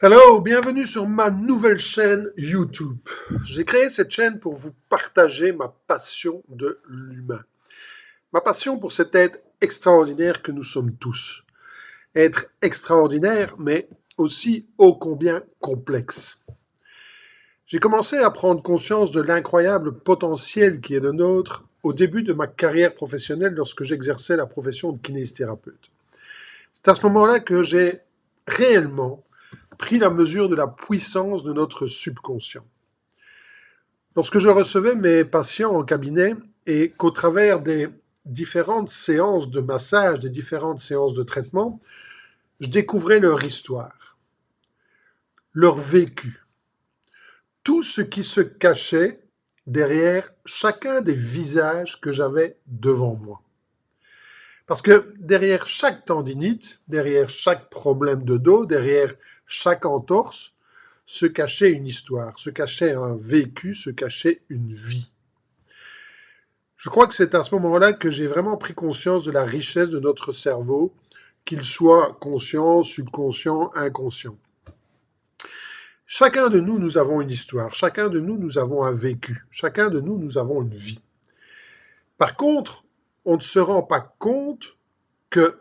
Hello, bienvenue sur ma nouvelle chaîne YouTube. J'ai créé cette chaîne pour vous partager ma passion de l'humain. Ma passion pour cet être extraordinaire que nous sommes tous. Être extraordinaire, mais aussi ô combien complexe. J'ai commencé à prendre conscience de l'incroyable potentiel qui est le nôtre au début de ma carrière professionnelle lorsque j'exerçais la profession de kinésithérapeute. C'est à ce moment-là que j'ai réellement pris la mesure de la puissance de notre subconscient. Lorsque je recevais mes patients en cabinet et qu'au travers des différentes séances de massage, des différentes séances de traitement, je découvrais leur histoire, leur vécu, tout ce qui se cachait derrière chacun des visages que j'avais devant moi. Parce que derrière chaque tendinite, derrière chaque problème de dos, derrière chaque entorse, se cachait une histoire, se cachait un vécu, se cachait une vie. Je crois que c'est à ce moment-là que j'ai vraiment pris conscience de la richesse de notre cerveau, qu'il soit conscient, subconscient, inconscient. Chacun de nous, nous avons une histoire, chacun de nous, nous avons un vécu, chacun de nous, nous avons une vie. Par contre, on ne se rend pas compte que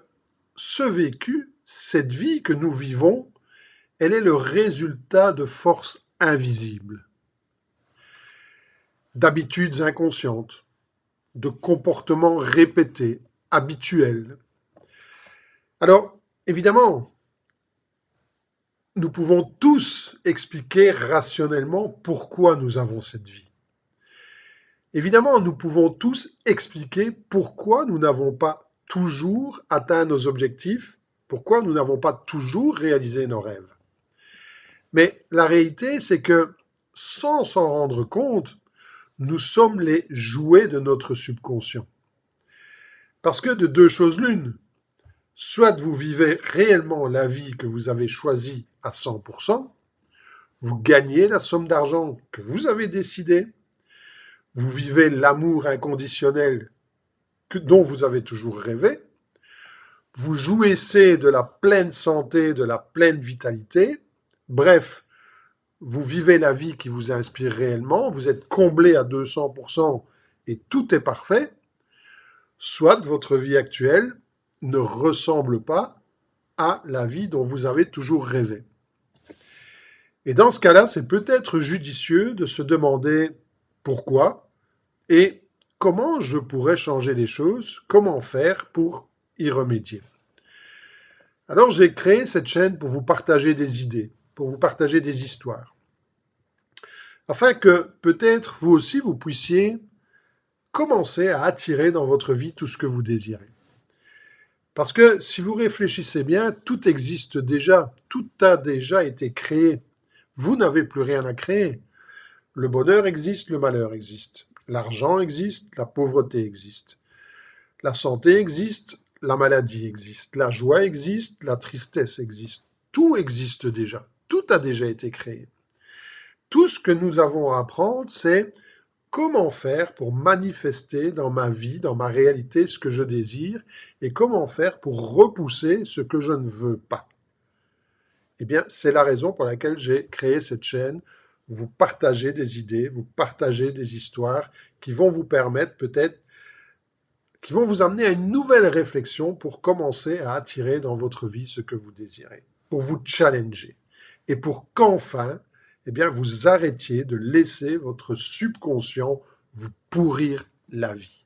ce vécu, cette vie que nous vivons, elle est le résultat de forces invisibles, d'habitudes inconscientes, de comportements répétés, habituels. Alors, évidemment, nous pouvons tous expliquer rationnellement pourquoi nous avons cette vie. Évidemment, nous pouvons tous expliquer pourquoi nous n'avons pas toujours atteint nos objectifs, pourquoi nous n'avons pas toujours réalisé nos rêves. Mais la réalité, c'est que sans s'en rendre compte, nous sommes les jouets de notre subconscient. Parce que de deux choses l'une, soit vous vivez réellement la vie que vous avez choisie à 100%, vous gagnez la somme d'argent que vous avez décidé, vous vivez l'amour inconditionnel dont vous avez toujours rêvé, vous jouissez de la pleine santé, de la pleine vitalité, bref, vous vivez la vie qui vous inspire réellement, vous êtes comblé à 200% et tout est parfait, soit votre vie actuelle ne ressemble pas à la vie dont vous avez toujours rêvé. Et dans ce cas-là, c'est peut-être judicieux de se demander pourquoi et comment je pourrais changer les choses, comment faire pour y remédier. Alors j'ai créé cette chaîne pour vous partager des idées, pour vous partager des histoires, afin que peut-être vous aussi vous puissiez commencer à attirer dans votre vie tout ce que vous désirez. Parce que si vous réfléchissez bien, tout existe déjà, tout a déjà été créé. Vous n'avez plus rien à créer. Le bonheur existe, le malheur existe. L'argent existe, la pauvreté existe. La santé existe, la maladie existe. La joie existe, la tristesse existe. Tout existe déjà. Tout a déjà été créé. Tout ce que nous avons à apprendre, c'est comment faire pour manifester dans ma vie, dans ma réalité, ce que je désire, et comment faire pour repousser ce que je ne veux pas. Eh bien, c'est la raison pour laquelle j'ai créé cette chaîne. Vous partagez des idées, vous partagez des histoires qui vont vous permettre peut-être, qui vont vous amener à une nouvelle réflexion pour commencer à attirer dans votre vie ce que vous désirez, pour vous challenger, et pour qu'enfin, eh bien, vous arrêtiez de laisser votre subconscient vous pourrir la vie.